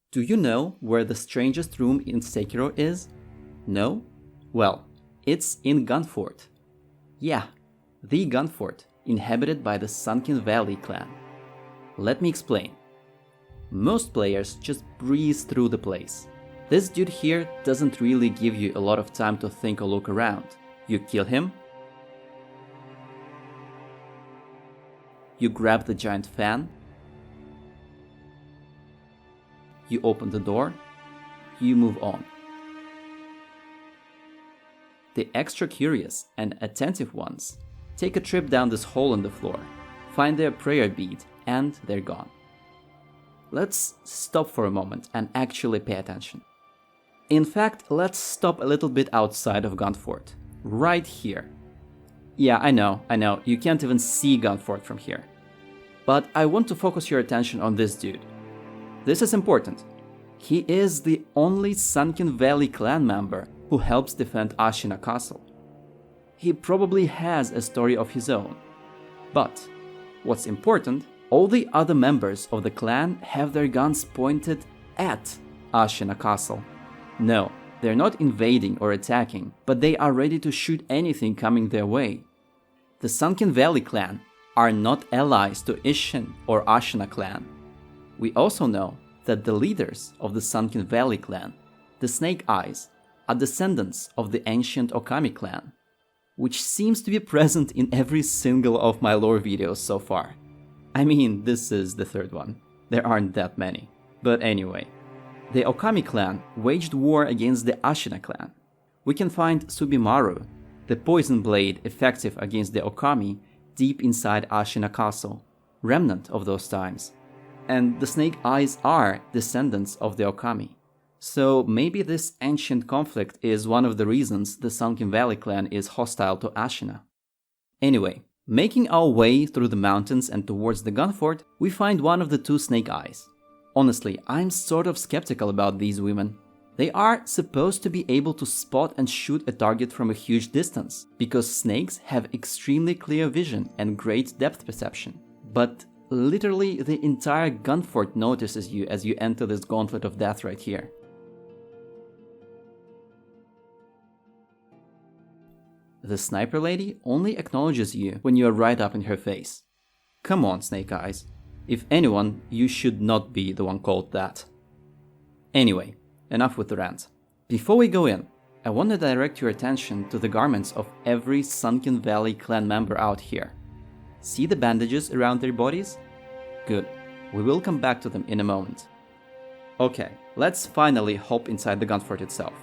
Do you know where the strangest room in Sekiro is? No? Well, it's in Gunfort. Yeah, the Gunfort, inhabited by the Sunken Valley clan. Let me explain. Most players just breeze through the place. This dude here doesn't really give you a lot of time to think or look around. You kill him, you grab the giant fan, you open the door, you move on. The extra curious and attentive ones take a trip down this hole in the floor, find their prayer bead, and they're gone. Let's stop for a moment and actually pay attention. In fact, let's stop a little bit outside of Gunfort, right here. Yeah, I know, you can't even see Gunfort from here. But I want to focus your attention on this dude. This is important. He is the only Sunken Valley clan member who helps defend Ashina Castle. He probably has a story of his own. But, what's important, all the other members of the clan have their guns pointed at Ashina Castle. No, they're not invading or attacking, but they are ready to shoot anything coming their way. The Sunken Valley clan are not allies to Ishin or Ashina clan. We also know that the leaders of the Sunken Valley clan, the Snake Eyes, are descendants of the ancient Okami clan, which seems to be present in every single of my lore videos so far. I mean, this is the third one. There aren't that many. But anyway, the Okami clan waged war against the Ashina clan. We can find Subimaru, the poison blade effective against the Okami, deep inside Ashina Castle, remnant of those times. And the Snake Eyes are descendants of the Okami. So maybe this ancient conflict is one of the reasons the Sunken Valley clan is hostile to Ashina. Anyway, making our way through the mountains and towards the Gunfort, we find one of the two Snake Eyes. Honestly, I'm sort of skeptical about these women. They are supposed to be able to spot and shoot a target from a huge distance, because snakes have extremely clear vision and great depth perception. But literally the entire Gunfort notices you as you enter this gauntlet of death right here. The sniper lady only acknowledges you when you are right up in her face. Come on, Snake Eyes. If anyone, you should not be the one called that. Anyway, enough with the rant. Before we go in, I want to direct your attention to the garments of every Sunken Valley clan member out here. See the bandages around their bodies? Good. We will come back to them in a moment. Okay, let's finally hop inside the Gunfort itself.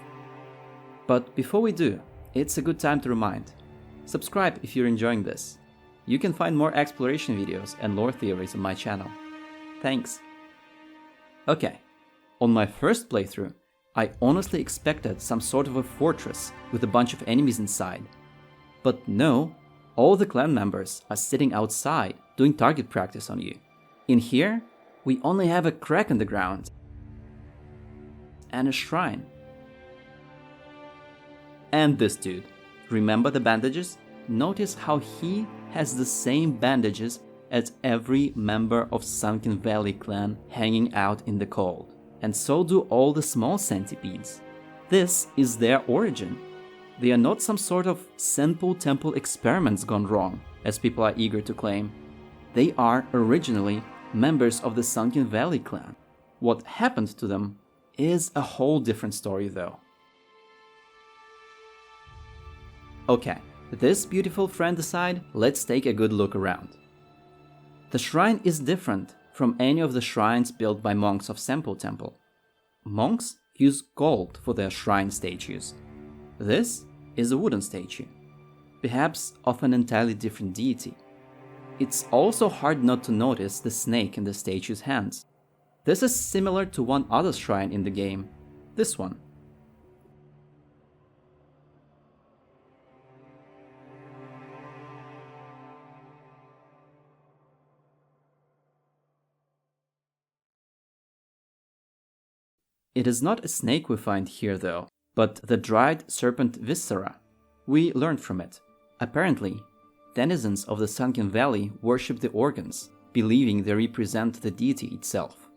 But before we do, it's a good time to remind. Subscribe if you're enjoying this. You can find more exploration videos and lore theories on my channel. Thanks. Okay, on my first playthrough, I honestly expected some sort of a fortress with a bunch of enemies inside. But no, all the clan members are sitting outside doing target practice on you. In here, we only have a crack in the ground and a shrine. And this dude. Remember the bandages? Notice how he has the same bandages as every member of Sunken Valley clan hanging out in the cold. And so do all the small centipedes. This is their origin. They are not some sort of Senpu temple experiments gone wrong, as people are eager to claim. They are originally members of the Sunken Valley clan. What happened to them is a whole different story though. Okay, this beautiful friend aside, let's take a good look around. The shrine is different from any of the shrines built by monks of Senpu Temple. Monks use gold for their shrine statues. This is a wooden statue, perhaps of an entirely different deity. It's also hard not to notice the snake in the statue's hands. This is similar to one other shrine in the game, this one. It is not a snake we find here though, but the dried serpent viscera. We learned from it. Apparently, denizens of the Sunken Valley worship the organs, believing they represent the deity itself.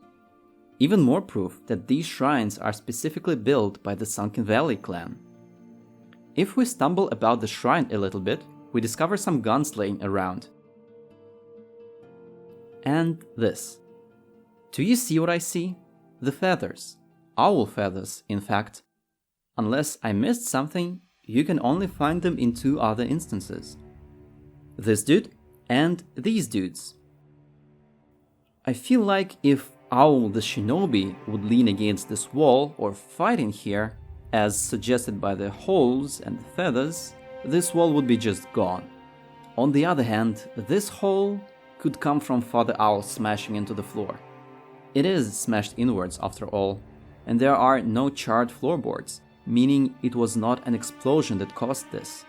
Even more proof that these shrines are specifically built by the Sunken Valley clan. If we stumble about the shrine a little bit, we discover some guns laying around. And this. Do you see what I see? The feathers. Owl feathers, in fact. Unless I missed something, you can only find them in 2 other instances. This dude and these dudes. I feel like if Owl the Shinobi would lean against this wall or fight in here, as suggested by the holes and the feathers, this wall would be just gone. On the other hand, this hole could come from Father Owl smashing into the floor. It is smashed inwards after all, and there are no charred floorboards, meaning it was not an explosion that caused this.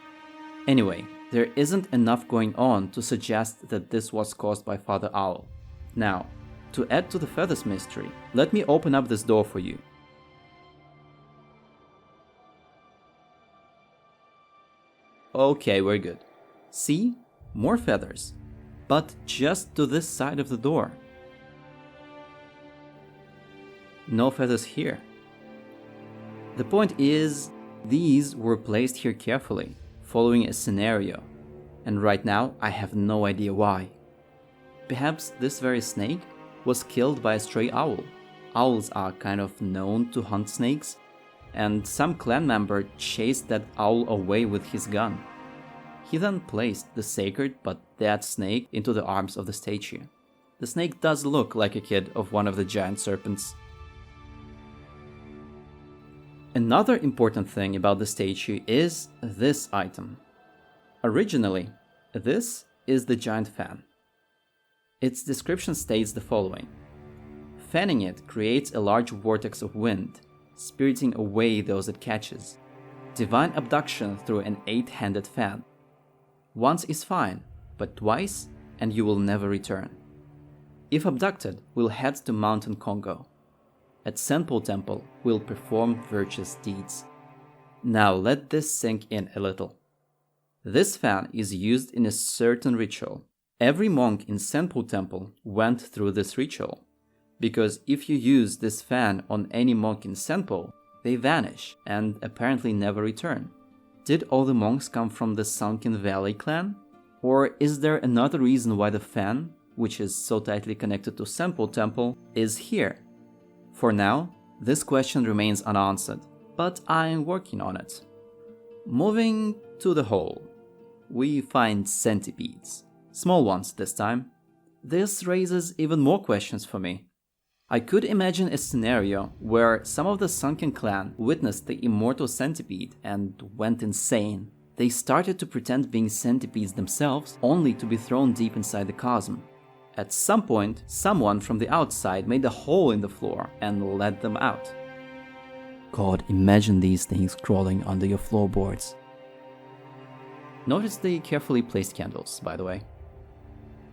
Anyway, there isn't enough going on to suggest that this was caused by Father Owl. Now, to add to the feathers mystery, let me open up this door for you. Okay, we're good. See? More feathers. But just to this side of the door. No feathers here. The point is, these were placed here carefully, following a scenario, and right now I have no idea why. Perhaps this very snake was killed by a stray owl. Owls are kind of known to hunt snakes, and some clan member chased that owl away with his gun. He then placed the sacred but dead snake into the arms of the statue. The snake does look like a kid of one of the giant serpents. Another important thing about the statue is this item. Originally, this is the giant fan. Its description states the following. Fanning it creates a large vortex of wind, spiriting away those it catches. Divine abduction through an 8-handed fan. Once is fine, but twice and you will never return. If abducted, we'll head to Mountain Congo. At Senpo Temple, we'll perform virtuous deeds. Now let this sink in a little. This fan is used in a certain ritual. Every monk in Senpo Temple went through this ritual, because if you use this fan on any monk in Senpo, they vanish and apparently never return. Did all the monks come from the Sunken Valley clan? Or is there another reason why the fan, which is so tightly connected to Senpo Temple, is here? For now, this question remains unanswered, but I am working on it. Moving to the hole, we find centipedes. Small ones this time. This raises even more questions for me. I could imagine a scenario where some of the Sunken clan witnessed the immortal centipede and went insane. They started to pretend being centipedes themselves, only to be thrown deep inside the chasm. At some point, someone from the outside made a hole in the floor and let them out. God, imagine these things crawling under your floorboards. Notice the carefully placed candles, by the way.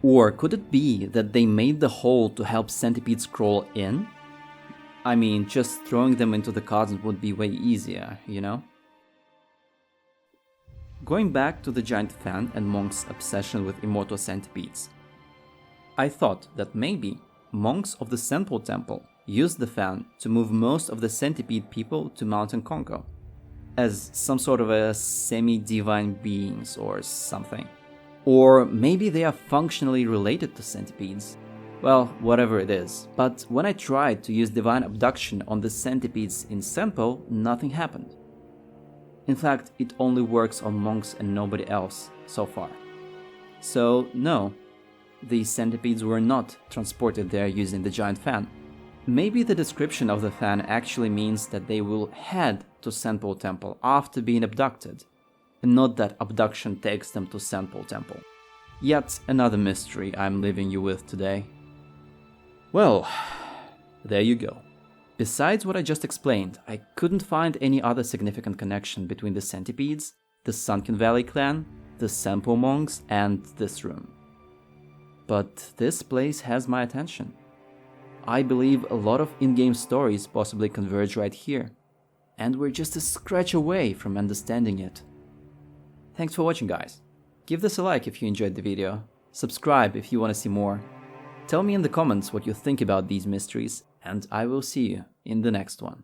Or could it be that they made the hole to help centipedes crawl in? I mean, just throwing them into the chasm would be way easier, you know? Going back to the giant fan and monks' obsession with immortal centipedes. I thought that maybe monks of the Senpo Temple used the fan to move most of the centipede people to Mountain Congo, as some sort of a semi-divine beings or something. Or maybe they are functionally related to centipedes. Well, whatever it is. But when I tried to use divine abduction on the centipedes in Senpo, nothing happened. In fact, it only works on monks and nobody else so far. So no, these centipedes were not transported there using the giant fan. Maybe the description of the fan actually means that they will head to Senpo Temple after being abducted, and not that abduction takes them to Senpo Temple. Yet another mystery I'm leaving you with today. Well, there you go. Besides what I just explained, I couldn't find any other significant connection between the centipedes, the Sunken Valley clan, the Senpo monks, and this room. But this place has my attention. I believe a lot of in-game stories possibly converge right here, and we're just a scratch away from understanding it. Thanks for watching, guys. Give this a like if you enjoyed the video, subscribe if you want to see more. Tell me in the comments what you think about these mysteries, and I will see you in the next one.